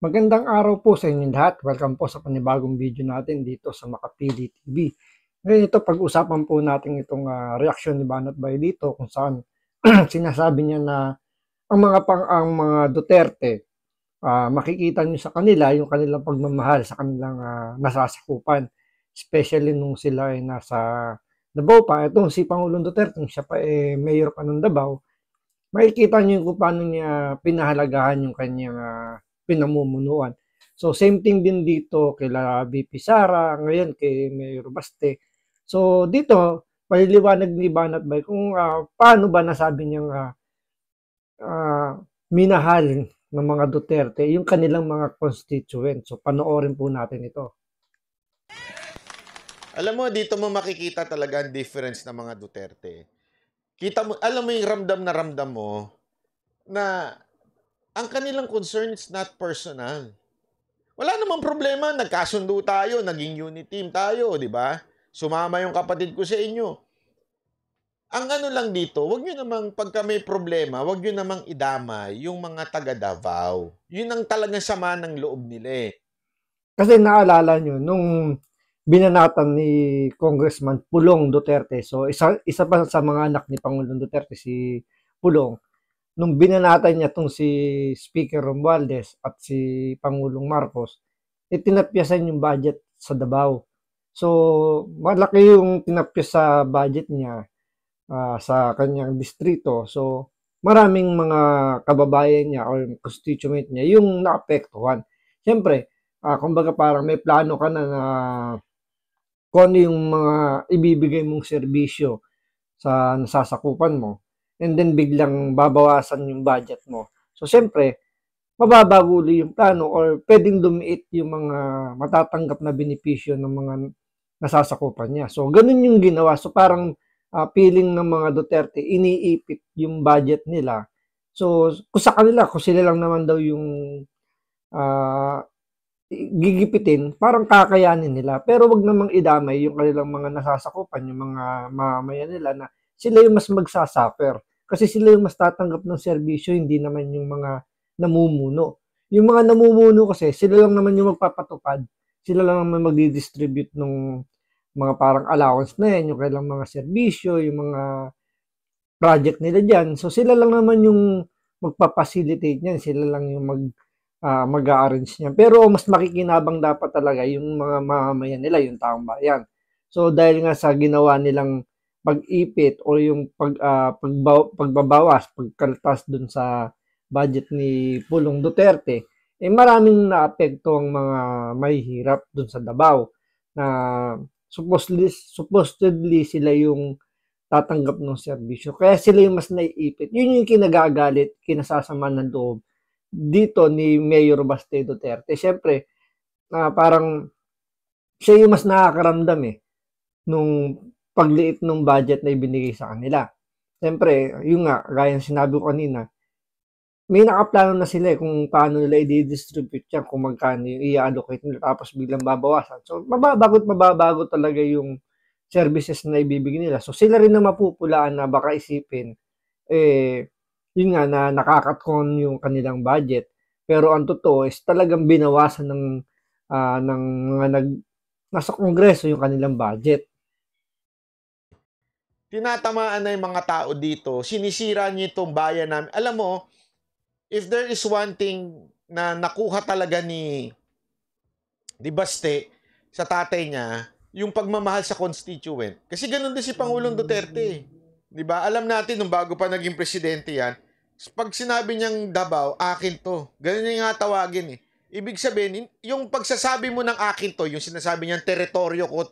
Magandang araw po sa inyong lahat. Welcome po sa panibagong video natin dito sa Makapili TV. Ngayon ito, pag-usapan po natin itong reaksyon ni Banat Bay dito kung saan sinasabi niya na ang mga Duterte, makikita niyo sa kanila yung kanilang pagmamahal sa kanilang nasasakupan. Especially nung sila ay nasa Davao pa. Itong si Pangulong Duterte, siya pa mayor pa ng Davao, makikita niyo kung paano niya pinahalagahan yung kanyang pinamumunuan. So same thing din dito kila VP Sara, ngayon kay Mayor Baste. So dito, paliliwanag ni Banat Bay kung paano ba nasabi niyang minahal ng mga Duterte yung kanilang mga constituents. So panoorin po natin ito. Alam mo, dito mo makikita talaga ang difference ng mga Duterte. Kita mo, alam mo yung ramdam mo na ang kanilang concern is not personal. Wala namang problema, nagkasundo tayo, naging unit team tayo, di ba? Sumama yung kapatid ko sa inyo. Ang ano lang dito, wag nyo namang, pagka may problema, wag nyo namang idamay yung mga taga Davao. Yun ang talagang sama ng loob nila eh. Kasi naalala nyo, nung binanatan ni Congressman Pulong Duterte, so isa pa sa mga anak ni Pangulong Duterte, si Pulong, nung binanatan niya tong si Speaker Romualdez at si Pangulong Marcos, tinapyasan yung budget sa Davao. So, malaki yung tinapyas sa budget niya sa kanyang distrito. So, maraming mga kababayan niya or constituent niya yung naapektuhan. Siyempre, kumbaga parang may plano ka na kung ano yung mga ibibigay mong serbisyo sa nasasakupan mo, and then biglang babawasan yung budget mo. So, siyempre, mababagulo yung plano or pwedeng lumiit yung mga matatanggap na benepisyo ng mga nasasakupan niya. So, ganun yung ginawa. So, parang feeling ng mga Duterte, iniipit yung budget nila. So, kung sa kanila, kung sila lang naman daw yung gigipitin, parang kakayanin nila. Pero wag namang idamay yung kanilang mga nasasakupan, yung mga mamamayan nila na sila yung mas magsasuffer. Kasi sila yung mas tatanggap ng serbisyo, hindi naman yung mga namumuno. Yung mga namumuno kasi, sila lang naman yung magpapatupad. Sila lang naman magdi-distribute ng mga parang allowance na yan, yung kailang mga serbisyo, yung mga project nila dyan. So sila lang naman yung magpapacilitate niyan, sila lang yung mag-a-arrange niyan. Pero mas makikinabang dapat talaga yung mga mamamayan nila, yung taong bayan. So dahil nga sa ginawa nilang pag-ipit o yung pagbabawas, pagkaltas dun sa budget ni Pulong Duterte, maraming naapekto ang mga mahihirap dun sa Davao na supposedly sila yung tatanggap ng serbisyo. Kaya sila yung mas naiipit. Yun yung kinagagalit, kinasasama ng loob dito ni Mayor Baste Duterte. Siyempre, parang siya yung mas nakakaramdam nung pagliit ng budget na ibinigay sa kanila. Siyempre, yung nga, gaya ng sinabi ko kanina, may nakaplano na sila kung paano nila i-distribute yan, kung magkano yung i-allocate nila, tapos biglang babawasan. So, mababago talaga yung services na ibibigay nila. So, sila rin na mapupulaan na baka isipin, yun nga, na nakakatkon yung kanilang budget. Pero ang totoo is talagang binawasan ng mga nasa kongreso yung kanilang budget. Tinatamaan na yung mga tao dito, sinisira niyo itong bayan namin. Alam mo, if there is one thing na nakuha talaga ni Baste sa tatay niya, yung pagmamahal sa constituent. Kasi ganun din si Pangulong Duterte. Di ba? Alam natin, nung bago pa naging presidente yan, pag sinabi niyang Davao, akin to. Ganun yung nga tawagin eh. Ibig sabihin, yung pagsasabi mo ng akin to, yung sinasabi niyang teritoryo ko.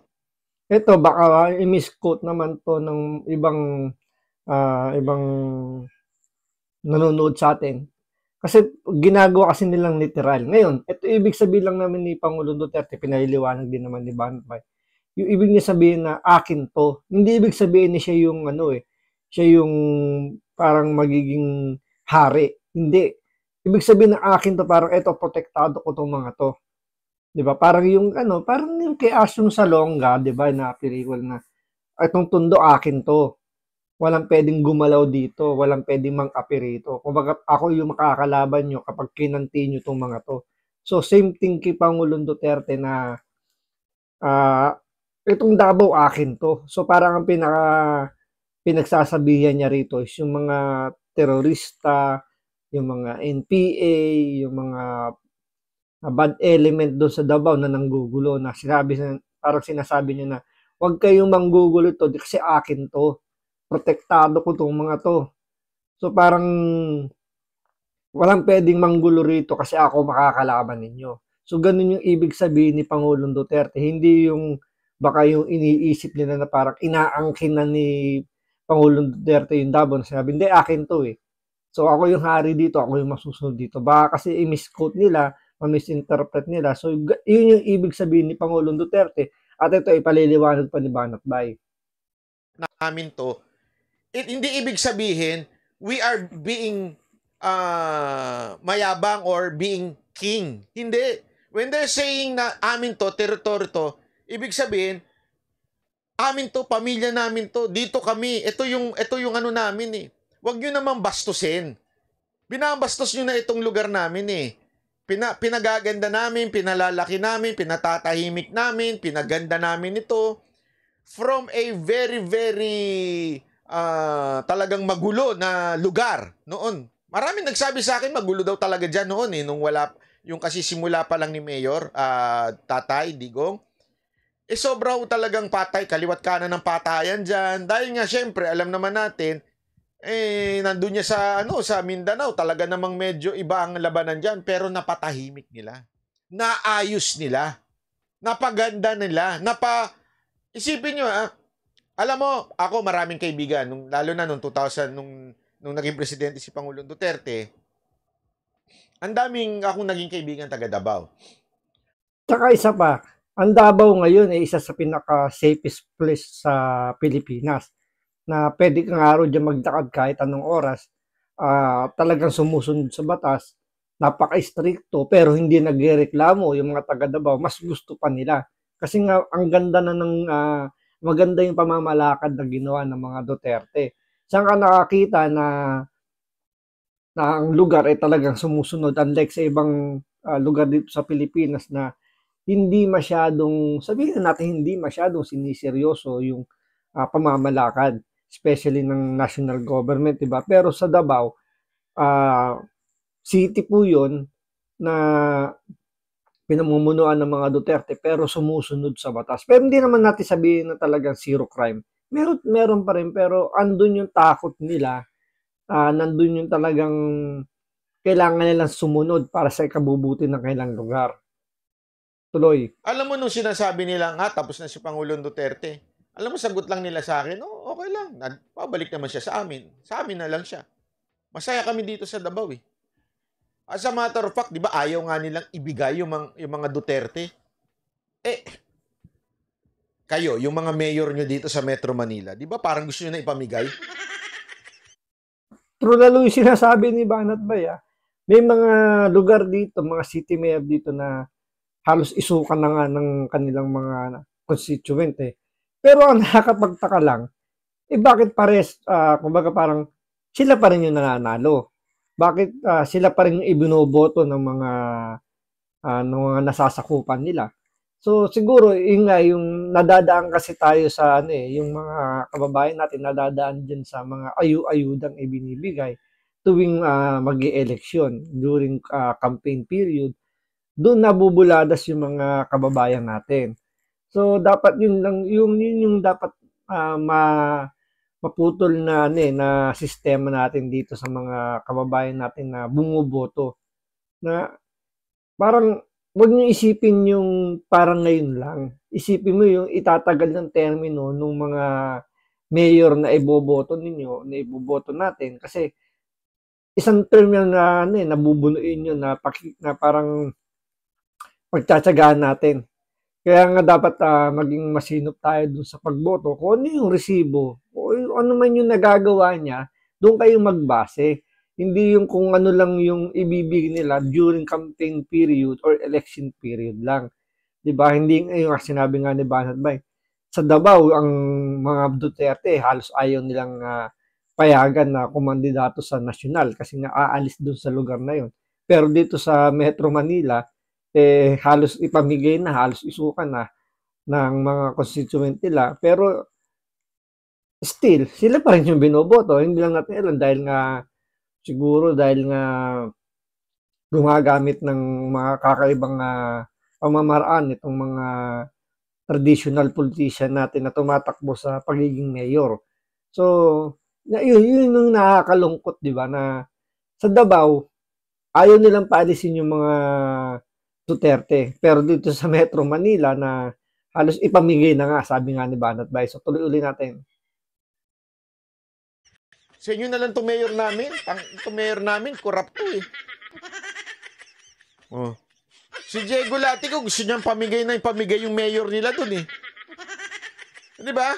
Ito, baka i-misquote naman to ng ibang nanonood sa atin. Kasi ginagawa kasi nilang literal. Ngayon, ito ibig sabihin lang naman ni Pangulong Duterte, pinaliliwanag din naman ni Banbay. Yung ibig niya sabihin na akin to, hindi ibig sabihin na siya yung siya yung parang magiging hari. Hindi. Ibig sabihin na akin to, parang eto, protektado ko tong mga to. 'Di ba? Parang yung parang yung kay Asyong Salonga, 'di ba, na pelikula na itong tundo akin to. Walang pwedeng gumalaw dito, walang pwedeng mang-api rito. Kumbaga ako yung makakalaban nyo kapag kinanti nyo tong mga to. So same thing kay Pangulong Duterte na itong Davao akin to. So parang ang pinagsasabihan niya rito is yung mga terorista, yung mga NPA, yung mga bad element doon sa Davao na nanggugulo na parang sinasabi niya na huwag kayong manggugulo to kasi akin to. Protektado ko tong mga to. So parang walang pwedeng manggulo rito kasi ako makakalaban ninyo. So ganun yung ibig sabihin ni Pangulong Duterte. Hindi yung baka yung iniisip nila na parang inaangkin na ni Pangulong Duterte yung Davao na sinabi, hindi, akin to eh. So ako yung hari dito, ako yung masusunod dito. Baka kasi i-misquote nila, ma-misinterpret nila. So yun yung ibig sabihin ni Pangulong Duterte. At ito ipaliliwanag pa ni Banat Bay. Namin to, hindi ibig sabihin we are being mayabang or being king. Hindi. When they're saying na amin to, territory to, ibig sabihin, amin to, pamilya namin to, dito kami, ito yung ano namin eh. Huwag nyo naman bastusin. Binabastos nyo na itong lugar namin eh. Pinagaganda namin, pinalalaki namin, pinatatahimik namin, pinaganda namin ito. From a very, very talagang magulo na lugar noon. Maraming nagsabi sa akin magulo daw talaga dyan noon eh, nung wala, yung kasi simula pa lang ni Mayor, Tatay Digong. Eh sobra ho talagang patay, kaliwat kanan ng patayan dyan. Dahil nga syempre, alam naman natin, nandun niya sa Mindanao, talaga namang medyo iba ang labanan dyan, pero napatahimik nila. Naayos nila. Napaganda nila. Isipin nyo alam mo, ako maraming kaibigan, lalo na nung 2000, nung naging presidente si Pangulong Duterte, ang daming akong naging kaibigan taga Davao. Tsaka isa pa, ang Davao ngayon ay isa sa pinaka-safest place sa Pilipinas na pwede kang araw dyan magdakad kahit anong oras, talagang sumusunod sa batas, napaka-stricto pero hindi nagrereklamo yung mga taga Davao, mas gusto pa nila. Kasi nga ang ganda na ng maganda yung pamamalakad na ginawa ng mga Duterte. Saan ka nakakita na ang lugar ay talagang sumusunod unlike sa ibang lugar dito sa Pilipinas na hindi masyadong, sabihin natin hindi masyadong siniseryoso yung pamamalakad, especially ng national government, diba? Pero sa Davao, city po yun na pinamumunuan ng mga Duterte pero sumusunod sa batas. Pero hindi naman natin sabihin na talagang zero crime. Meron pa rin pero andun yung takot nila, nandun yung talagang kailangan nilang sumunod para sa ikabubuti ng kailang lugar. Tuloy. Alam mo nung sinasabi nila nga, tapos na si Pangulong Duterte, alam mo sagot lang nila sa akin, okay lang, pabalik naman siya sa amin. Sa amin na lang siya. Masaya kami dito sa Davao eh. As a matter of fact, di ba ayaw nga nilang ibigay yung mga Duterte? Kayo, yung mga mayor nyo dito sa Metro Manila, di ba parang gusto nyo na ipamigay? True lalo yung sinasabi ni Banat Bay. May mga lugar dito, mga city mayor dito na halos isukan na nga ng kanilang mga constituent eh. Pero ang nakakapagtaka lang, bakit pares, kumbaga parang sila pa rin yung nananalo? Bakit sila pa rin yung ibinoboto ng mga nasasakupan nila? So siguro yun nga yung nadadaan kasi tayo sa yung mga kababayan natin nadadaan diyan sa mga ayu-ayudang ibinibigay tuwing magi-eleksyon during campaign period. Doon nabubuladas yung mga kababayan natin. So dapat yun lang yung dapat maputol na na sistema natin dito sa mga kababayan natin na bumuboto na parang wag niyo isipin yung parang ngayon lang. Isipin mo yung itatagal ng termino ng mga mayor na iboboto ninyo, na iboboto natin kasi isang term yan na nabubunuin yun na parang pagtsatsagaan natin. Kaya nga dapat maging masinop tayo dun sa pagboto. Kung ano yung resibo, o ano man yung nagagawa niya, doon kayo magbase. Hindi yung kung ano lang yung ibibigay nila during campaign period or election period lang. 'Di ba? Hindi yung sinabi nga ni Banat Bay. Sa Davao, ang mga Duterte halos ayaw nilang payagan na kumandidato sa nasyonal kasi nga aalis doon sa lugar na yon. Pero dito sa Metro Manila, halos ipamigay na, halos isukan na ng mga constituent nila. Pero still, sila pa rin yung binoboto. Hindi lang natin alam dahil nga siguro dahil nga gumagamit ng mga kakaibang pamamaraan itong mga traditional politician natin na tumatakbo sa pagiging mayor. So, yun yung nakakalungkot, di ba, na sa Davao, ayaw nilang paalisin yung mga Duterte. Pero dito sa Metro Manila na halos ipamigay na nga, sabi nga ni Banat Bay. So, tuloy uli natin. Sa inyo na lang to mayor namin. Mayor namin, corrupt to eh. Oh. Si Diego Latico, gusto niyang pamigay yung mayor nila dun eh. Di ba?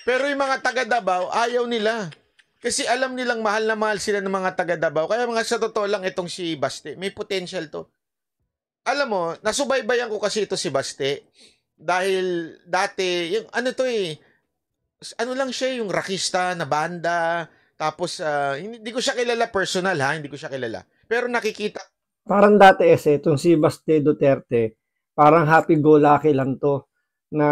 Pero yung mga taga Davao, ayaw nila. Kasi alam nilang mahal na mahal sila ng mga taga Davao. Kaya mga sa totoo lang itong si Baste, may potential to. Alam mo, nasubaybayan ko kasi ito si Baste. Dahil dati, yung ano to eh, ano lang siya, yung rockista na banda. Tapos, hindi ko siya kilala personal ha, hindi ko siya kilala. Pero nakikita. Parang dati itong si Baste Duterte, parang happy-go-lucky lang to. Na,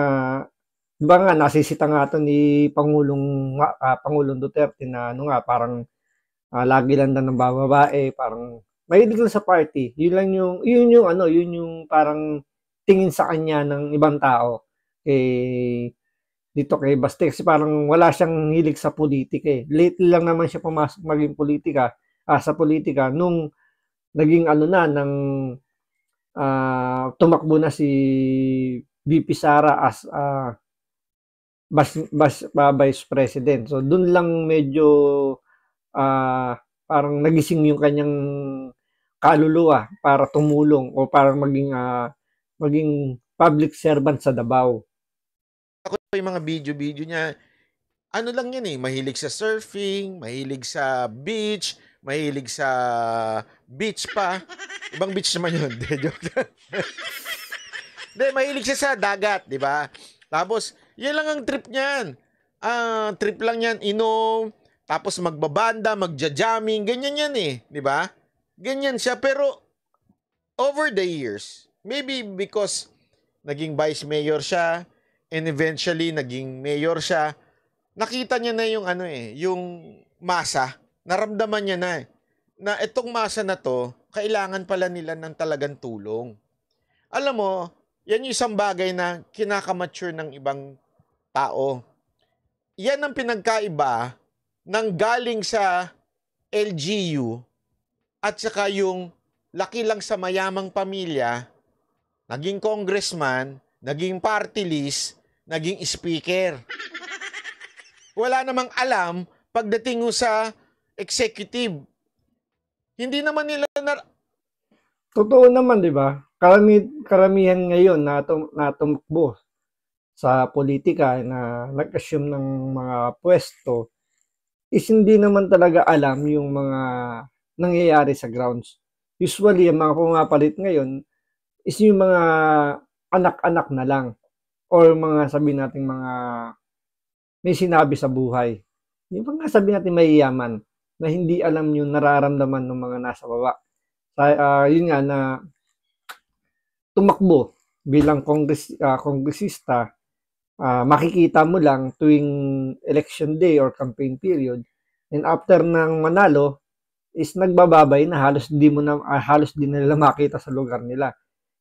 diba nga, nasisita nga to ni Pangulong Duterte na ano nga, parang lagi lang na ng babae, parang mahilig lang sa party. Yun yung parang tingin sa kanya ng ibang tao. Dito kay Baste kasi parang wala siyang hilig sa politika eh. Lately lang naman siya pumasok maging sa politika nung naging tumakbo na si VP Sara as Vice President. So doon lang medyo parang nagising yung kanyang kaluluwa para tumulong o para maging public servant sa Davao. Ako yung mga video niya, ano lang yan eh, mahilig sa surfing, mahilig sa beach, mahilig sa beach pa. Ibang beach naman yun. Joke lang. Mahilig siya sa dagat, di ba? Tapos, yan lang ang trip niyan. Trip lang yan, inom, tapos magbabanda, magja-jamming, ganyan yan eh, di ba? Ganyan siya, pero over the years, maybe because naging vice mayor siya, and eventually naging mayor siya, nakita niya na yung yung masa, naramdaman niya na itong masa na to, kailangan pala nila ng talagang tulong. Alam mo, yan yung isang bagay na kinakamature ng ibang tao. Yan ang pinagkaiba ng galing sa LGU at saka yung laki lang sa mayamang pamilya, naging congressman, naging party list, naging speaker. Wala namang alam pagdating sa executive. Hindi naman nila Totoo naman, di ba? Karamihan ngayon na tumakbo sa politika na nag-assume ng mga pwesto is hindi naman talaga alam yung mga nangyayari sa grounds. Usually, ang mga pumapalit ngayon is yung mga anak-anak na lang or mga sabi nating mga may sinabi sa buhay. Yung mga sabi natin mayayaman na hindi alam yung nararamdaman ng mga nasa baba. Yun nga na tumakbo bilang kongresista, makikita mo lang tuwing election day or campaign period, and after ng manalo is nagbababay na halos di nila makita sa lugar nila.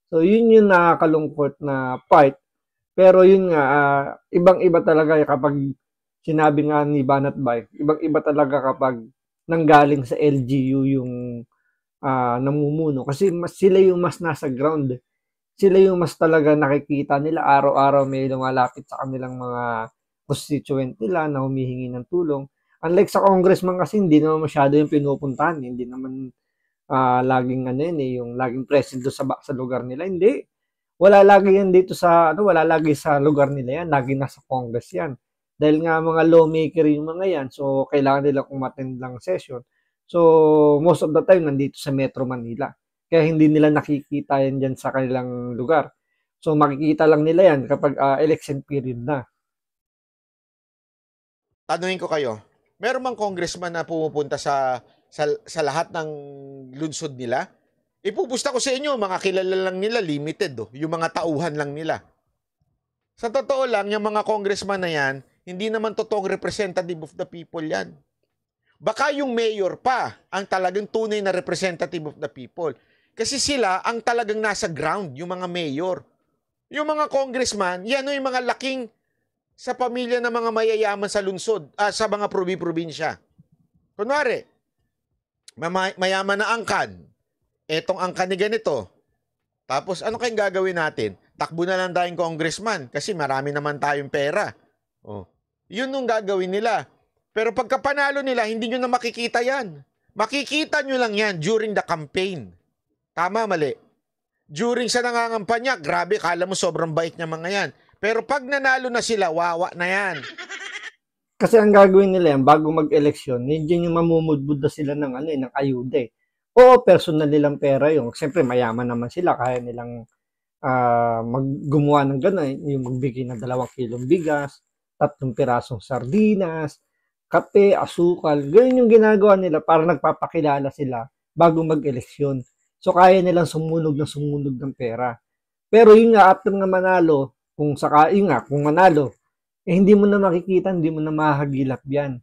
So yun yung nakakalungkot na part. Pero yun nga, ibang-iba talaga kapag sinabi nga ni Banat Bay, ibang-iba talaga kapag nanggaling sa LGU yung namumuno. Kasi sila yung mas nasa ground. Sila yung mas talaga nakikita nila araw-araw may lumalapit sa kanilang mga constituent nila na humihingi ng tulong. Unlike sa congressman kasi hindi naman masyado yung pinupuntahan. Hindi naman laging yung laging present doon sa lugar nila. Hindi. Wala lagi yan dito wala lagi sa lugar nila yan. Lagi nasa Congress yan. Dahil nga mga lawmaker yung mga yan, so kailangan nila umattend lang session. So, most of the time, nandito sa Metro Manila. Kaya hindi nila nakikita yan dyan sa kanilang lugar. So, makikita lang nila yan kapag election period na. Tanungin ko kayo, meron bang congressman na pumupunta sa lahat ng lungsod nila? Ipupusta ko sa inyo, mga kilala lang nila, limited. Yung mga tauhan lang nila. Sa totoo lang, yung mga congressman na yan, hindi naman totoong representative of the people yan. Baka yung mayor pa ang talagang tunay na representative of the people. Kasi sila ang talagang nasa ground, yung mga mayor. Yung mga congressman, yan yung mga laking sa pamilya ng mga mayayaman sa lungsod, sa mga probinsya. Kunwari, mayaman na angkan. Etong angkan ni ganito. Tapos ano kayong gagawin natin? Takbo na lang tayong congressman kasi marami naman tayong pera. Yun yung gagawin nila. Pero pagka panalo nila, hindi nyo na makikita yan. Makikita nyo lang yan during the campaign. Tama, mali. During sa nangangampanya, grabe, kala mo sobrang bait niya mga yan. Pero pag nanalo na sila, wawa na yan. Kasi ang gagawin nila yan, bago mag-eleksyon, hindi yung mamumudbud na sila ng, ng ayuda eh. Oo, personal nilang pera yung. Siyempre, mayaman naman sila. Kaya nilang gumawa ng gano'n. Yung magbigay ng 2 kilong bigas, 3 pirasong sardinas, kape, asukal. Ganyan yung ginagawa nila para nagpapakilala sila bago mag-eleksyon. So, kaya nilang sumunog ng pera. Pero yun nga, after nga manalo, kung manalo, hindi mo na makikita, hindi mo na mahagilap yan.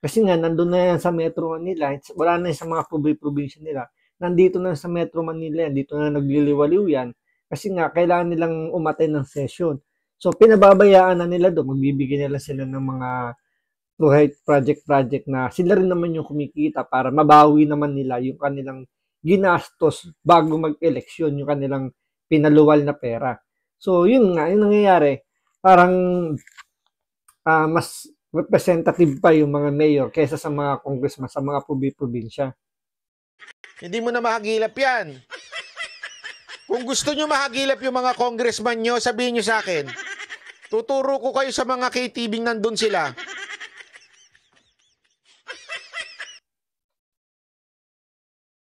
Kasi nga, nandun na yan sa Metro Manila, wala na yan sa mga probinsya nila. Nandito na sa Metro Manila yan, dito na nagliliwaliw yan. Kasi nga, kailangan nilang umatay ng session. So, pinababayaan na nila doon, magbibigay nila sila ng mga project na sila rin naman yung kumikita para mabawi naman nila yung kanilang ginastos bago mag-eleksyon, yung kanilang pinaluwal na pera. So, yun nga, yung nangyayari, parang mas representative pa yung mga mayor kaysa sa mga congressman sa mga probinsya. Hindi mo na mahagilap yan. Kung gusto nyo mahagilap yung mga congressman nyo, sabihin nyo sa akin. Tuturo ko kayo sa mga KTV nandun sila.